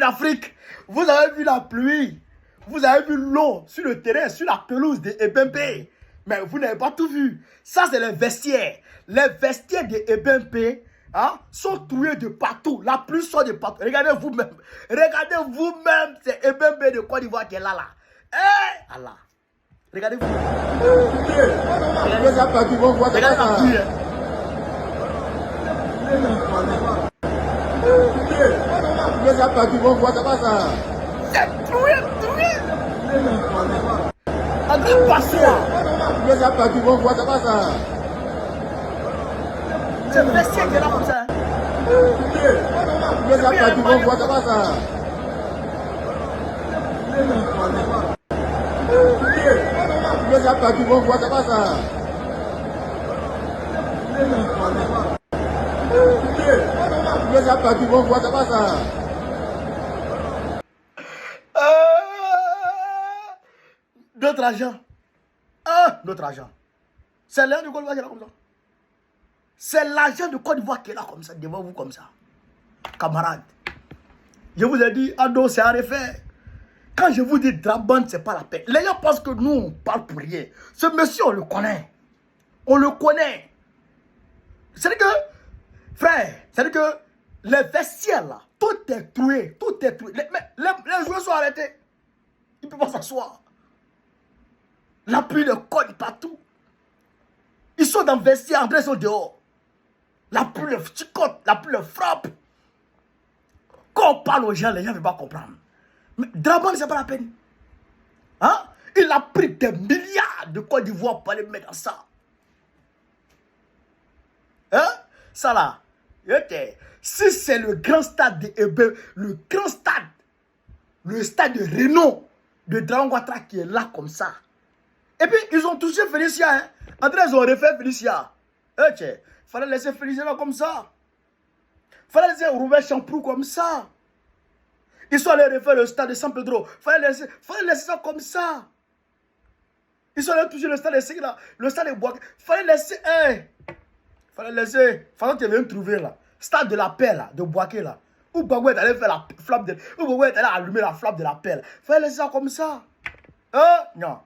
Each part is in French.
d'Afrique. Vous avez vu la pluie. Vous avez vu l'eau sur le terrain, sur la pelouse de Ebembe. Mais vous n'avez pas tout vu. Ça, c'est les vestiaires. Les vestiaires de Ebembe sont troués de partout. La pluie sort de partout. Regardez vous-même. Regardez vous-même. C'est Ebembe de Côte d'Ivoire qui est là. Eh, Allah. Regardez-vous. Regardez la pluie. C'est troué. En train passer. C'est le vestiaire qui est là comme ça. Notre argent. Notre argent. C'est l'argent de Côte d'Ivoire qui est là comme ça. C'est l'argent de Côte d'Ivoire qui est là comme ça, devant vous comme ça. Camarades. Je vous ai dit, Ado, c'est à refaire. Quand je vous dis Draban, c'est pas la peine. Les gens pensent que nous, on parle pour rien. Ce monsieur, on le connaît. On le connaît. C'est-à-dire que, frère, c'est-à-dire que les vestiaires là, tout est troué. Tout est troué. Les joueurs sont arrêtés. Ils ne peuvent pas s'asseoir. La pluie le colle partout. Ils sont dans le vestiaire, André, ils sont dehors. La pluie le chicote, la pluie le frappe. Quand on parle aux gens, les gens ne veulent pas comprendre. Mais Draban, c'est pas la peine. Hein? Il a pris des milliards de Côte d'Ivoire pour aller mettre dans ça. Hein? Ça là. Okay. Si c'est le grand stade de Ebe, le grand stade, le stade de Renault de Dragon Ouattara qui est là comme ça. Et puis, ils ont touché Félicia. Hein? André, ils ont refait Félicia. Ok. Fallait laisser Félicia là comme ça. Fallait laisser Roubaix Champrou comme ça. Ils sont allés refaire le stade de San Pedro. Fallait laisser ça comme ça. Ils sont allés toucher le stade de Segla, le stade de Boaké. Fallait laisser. Fallait laisser. Fallait que tu viennes trouver là. Stade de la paix là, de Boaké là. Où Bagou est allé faire la flamme de. Où Bagou est allé allumer la flamme de la paix. Fallait laisser ça comme ça. Non.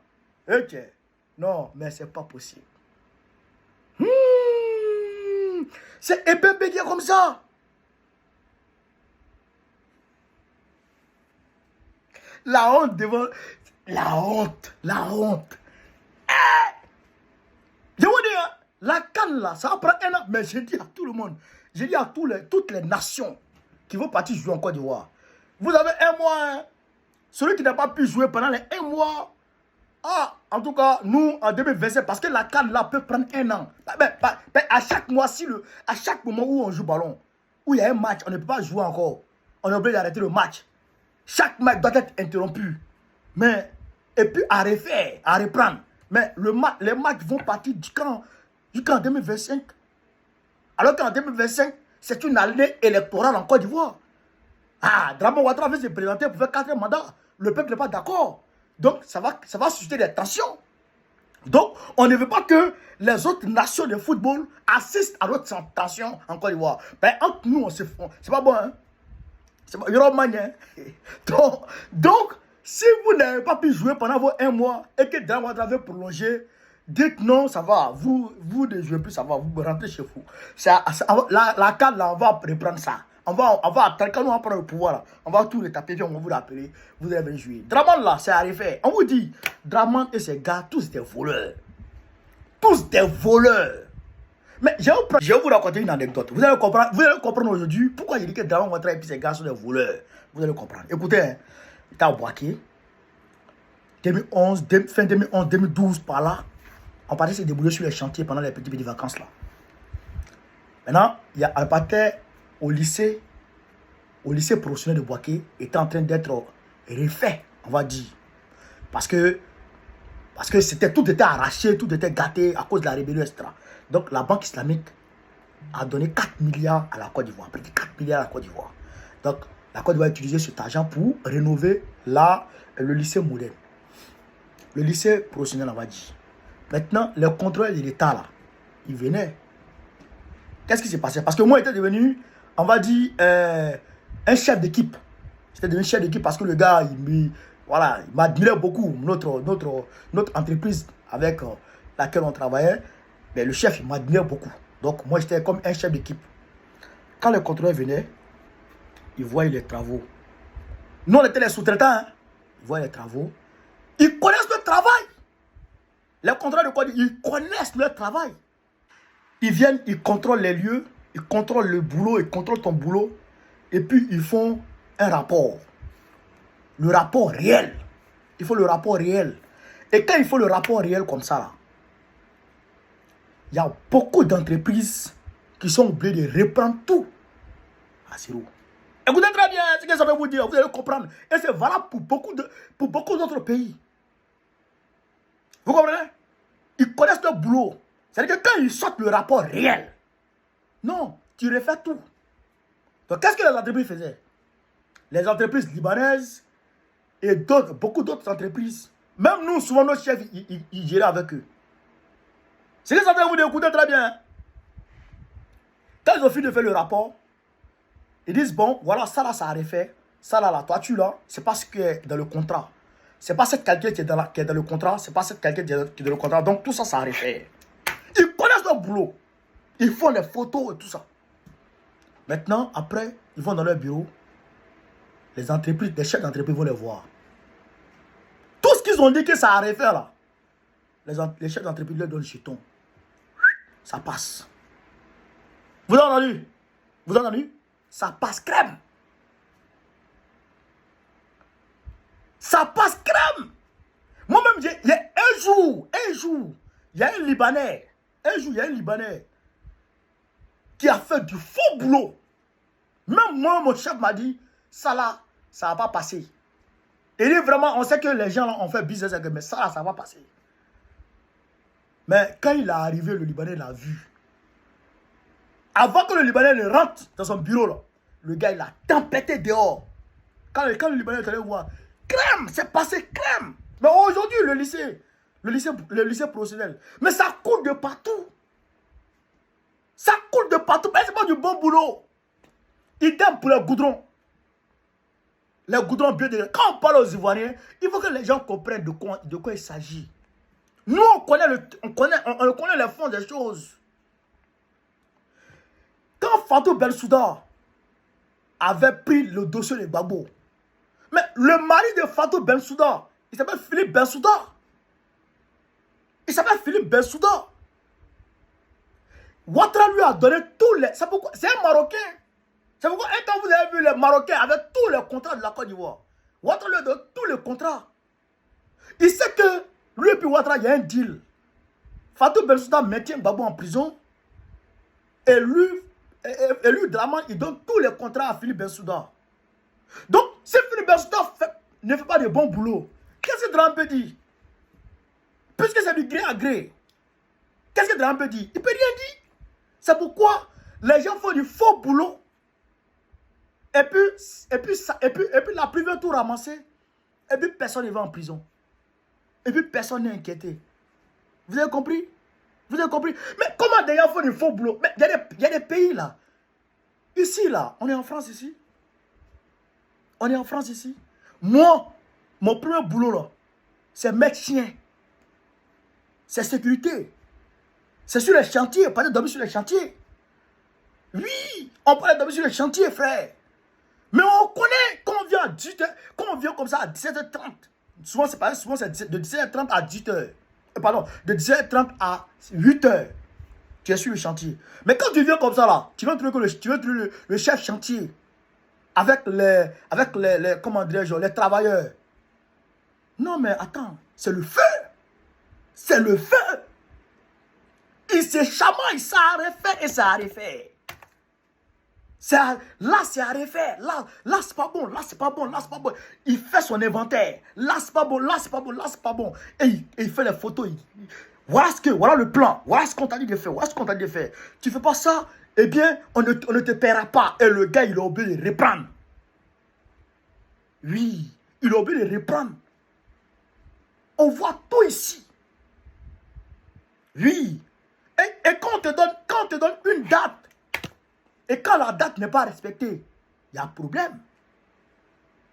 Ok. Non, mais c'est pas possible. C'est Ebembe qui est comme ça. La honte devant... La honte. Je vous dis, hein, la canne là, ça va prendre un an. Mais je dis à tout le monde, je dis à toutes les nations qui vont partir jouer en Côte d'Ivoire. Vous avez un mois, hein. Celui qui n'a pas pu jouer pendant les un mois... en tout cas, nous, en 2027, parce que la canne là peut prendre un an. À chaque mois, à chaque moment où on joue ballon, où il y a un match, on ne peut pas jouer encore. On est obligé d'arrêter le match. Chaque match doit être interrompu. Et puis à refaire, à reprendre. Mais les matchs vont partir jusqu'en 2025. Alors qu'en 2025, c'est une année électorale en Côte d'Ivoire. Draman Ouattara veut se présenter pour faire 4 mandats. Le peuple n'est pas d'accord. Donc, ça va susciter des tensions. Donc, on ne veut pas que les autres nations de football assistent à notre tension en Côte d'Ivoire. Entre nous, c'est pas bon, hein. C'est pas hein. Donc, si vous n'avez pas pu jouer pendant vos 1 mois et que Draman Ouattara veut prolonger, dites non, ça va. Vous ne jouez plus, ça va. Vous rentrez chez vous. La CAN, là, on va reprendre ça. On va attendre, quand on va prendre le pouvoir, là, on va tout retaper, puis on va vous rappeler, vous allez venir jouer. Draman là, c'est arrivé. On vous dit, Draman et ses gars, tous des voleurs. Tous des voleurs. Mais je vais vous raconter une anecdote. Vous allez comprendre aujourd'hui pourquoi il dit que Draman Ouattara et puis ses gars sont des voleurs. Vous allez comprendre. Écoutez, il était à Boaké. 2011, fin 2011, 2012, par là. On partait se débrouiller sur les chantiers pendant les petites vacances là. Maintenant, on partait au lycée professionnel de Boaké était en train d'être refait, on va dire. Parce que tout était arraché, tout était gâté à cause de la rébellion, etc. Donc la Banque islamique a donné 4 milliards à la Côte d'Ivoire, près de 4 milliards à la Côte d'Ivoire. Donc la Côte d'Ivoire a utilisé cet argent pour rénover le lycée moderne. Le lycée professionnel, on va dire. Maintenant, le contrôle de l'État, là, il venait. Qu'est-ce qui s'est passé? Parce que moi, j'étais devenu, on va dire, un chef d'équipe. J'étais devenu chef d'équipe parce que le gars, voilà, il m'admirait beaucoup. Notre entreprise avec laquelle on travaillait, mais le chef, il m'admirait beaucoup. Donc, moi, j'étais comme un chef d'équipe. Quand le contrôleur venait, il voyait les travaux. Nous, on était les sous-traitants. Hein? Ils voient les travaux. Ils connaissent le travail. Les contrôleurs de quoi? Ils connaissent le travail. Ils viennent, ils contrôlent les lieux, ils contrôlent le boulot, ils contrôlent ton boulot. Et puis, ils font un rapport. Le rapport réel. Il faut le rapport réel. Et quand il faut le rapport réel comme ça, là, il y a beaucoup d'entreprises qui sont obligées de reprendre tout à zéro. Écoutez très bien ce que ça veut vous dire, vous allez comprendre. Et c'est valable pour beaucoup d'autres pays. Vous comprenez? Ils connaissent le boulot. C'est-à-dire que quand ils sortent le rapport réel, non, tu refais tout. Donc qu'est-ce que les entreprises faisaient? Les entreprises libanaises et beaucoup d'autres entreprises, même nous, souvent nos chefs, ils géraient avec eux. C'est que ça veut vous dire, écoutez très bien. Quand ils ont fini de faire le rapport, ils disent, bon, voilà, ça là, ça a refait. Ça là, la toiture là, c'est pas ce qui est dans le contrat. C'est pas cette qualité qui est dans le contrat. C'est pas cette qualité qui est dans le contrat. Donc tout ça, ça a refait. Ils connaissent leur boulot. Ils font les photos et tout ça. Maintenant, après, ils vont dans leur bureau. Les entreprises, les chefs d'entreprise vont les voir. Tout ce qu'ils ont dit que ça a refait là, les chefs d'entreprise leur donnent le jeton. Ça passe. Vous avez entendu? Vous avez entendu? Ça passe crème. Ça passe crème. Moi-même, il y a un jour, il y a un Libanais, qui a fait du faux boulot. Même moi, mon chef m'a dit, ça là, ça va pas passer. Il dit vraiment, on sait que les gens là ont fait business avec eux, mais ça là, ça va passer. Mais quand il est arrivé, le Libanais l'a vu. Avant que le Libanais ne rentre dans son bureau, là, le gars, il a tempêté dehors. Quand le Libanais est allé voir, crème, c'est passé crème. Mais aujourd'hui, le lycée professionnel, mais ça coule de partout. Ça coule de partout, mais c'est pas du bon boulot. Idem pour les goudrons. Les goudrons bien de... Quand on parle aux Ivoiriens, il faut que les gens comprennent de quoi il s'agit. Nous, on connaît les fonds des choses. Quand Fatou Bensouda avait pris le dossier de Gbagbo, mais le mari de Fatou Bensouda, il s'appelle Philippe Bensouda. Ouattara lui a donné tous les... C'est un Marocain. C'est pourquoi, quand vous avez vu les Marocains avec tous les contrats de la Côte d'Ivoire, Ouattara lui a donné tous les contrats. Il sait que lui et puis Ouattara, il y a un deal. Fatou Bensouda maintient Gbagbo en prison. Et lui, Draman, il donne tous les contrats à Philippe Bensouda. Donc, si Philippe Bensouda ne fait pas de bon boulot, qu'est-ce que Draman peut dire? Puisque c'est du gré à gré. Qu'est-ce que Draman peut dire? Il ne peut rien dire. C'est pourquoi les gens font du faux boulot. Et puis la pluie veut tout ramasser. Et puis personne ne va en prison. Et puis personne n'est inquiété. Vous avez compris? Vous avez compris? Mais comment des gens font du faux boulot? Mais il y a des pays là. Ici là, on est en France ici. Moi, mon premier boulot là, c'est mettre chien. C'est sécurité. C'est sur les chantiers. On parlait de dormir sur les chantiers. Oui, on parlait de dormir sur les chantiers, frère. Mais on connaît quand on vient à 18h, quand on vient comme ça à 17h30. Souvent c'est de 17h30 à 18h. Pardon, de 17h30 à 8h. Tu es sur le chantier. Mais quand tu viens comme ça là, tu vas trouver le chef chantier avec comment dirais-je, les travailleurs. Non mais attends, c'est le feu. C'est le feu. Il se chamaille, ça a refait et ça a refait. Là, c'est à refaire. Là, c'est pas bon. Là, c'est pas bon. Là, c'est pas bon. Il fait son inventaire. Là, c'est pas bon. Là, c'est pas bon. Là, c'est pas bon. Et il fait les photos. Voilà le plan. Voilà ce qu'on t'a dit de faire. Tu fais pas ça, eh bien, on ne te paiera pas. Et le gars, il a oublié de reprendre. Oui, il a oublié de reprendre. On voit tout ici. Oui. Et quand on te donne une date, et quand la date n'est pas respectée, il y a un problème.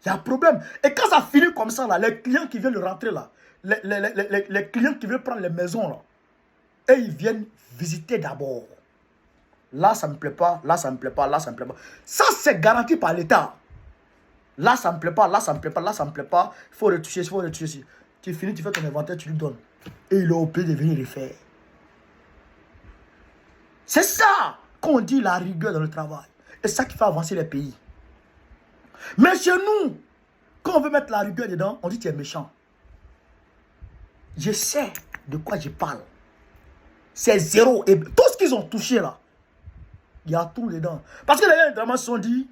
Il y a un problème. Et quand ça finit comme ça, là, les clients qui viennent rentrer, là, les clients qui viennent prendre les maisons, là, et ils viennent visiter d'abord. Là, ça ne me plaît pas. Là, ça ne me plaît pas. Là, ça ne me plaît pas. Ça, c'est garanti par l'État. Là, ça ne me plaît pas. Là, ça ne me plaît pas. Là, ça ne me plaît pas. Il faut retoucher. Il faut retoucher. Tu finis, tu fais ton inventaire, tu lui donnes. Et il est obligé de venir les faire. C'est ça qu'on dit la rigueur dans le travail. Et c'est ça qui fait avancer les pays. Mais chez nous, quand on veut mettre la rigueur dedans, on dit tu es méchant. Je sais de quoi je parle. C'est zéro. Et tout ce qu'ils ont touché là, il y a tout dedans. Parce que les gens vraiment se sont dit,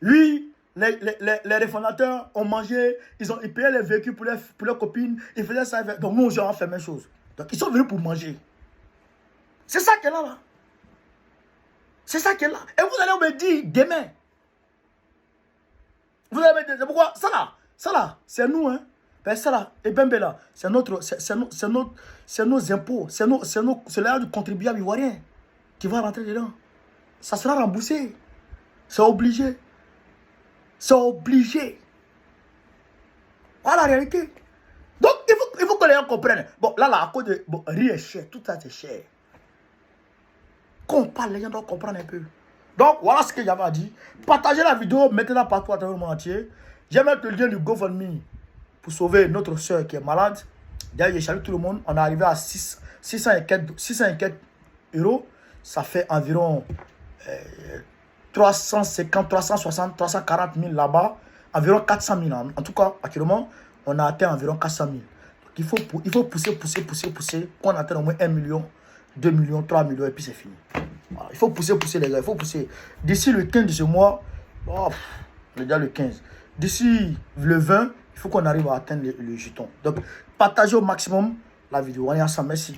oui, les réformateurs ont mangé, ils payaient les véhicules pour leurs copines, ils faisaient ça. Donc nous, on fait la même chose. Donc ils sont venus pour manger. C'est ça qu'elle a là. C'est ça qu'elle a. Et vous allez me dire demain. Vous allez me dire, c'est pourquoi ça là, c'est nous, hein. Ben ça là, et Bembe là, c'est nos impôts, c'est l'air du contribuable ivoirien qui va rentrer dedans. Ça sera remboursé. C'est obligé. C'est obligé. Voilà la réalité. Donc, il faut que les gens comprennent. Bon, là, à cause de... Bon, rien est cher. Tout ça, c'est cher. Quand on parle, les gens doivent comprendre un peu. Donc, voilà ce que j'avais à dire. Partagez la vidéo, mettez-la partout à travers le monde entier. Je vais mettre le lien du GoFundMe pour sauver notre soeur qui est malade. D'ailleurs, je salue tout le monde. On est arrivé à 604 euros. Ça fait environ 350, 360, 340 000 là-bas. Environ 400 000. En tout cas, actuellement, on a atteint environ 400 000. Donc, il faut pousser. Qu'on atteigne au moins 1 million, 2 millions, 3 millions et puis c'est fini. Voilà. Il faut pousser les gars. Il faut pousser. D'ici le 15 de ce mois, déjà le 15. D'ici le 20, il faut qu'on arrive à atteindre le jeton. Donc, partagez au maximum la vidéo. On est ensemble. Merci.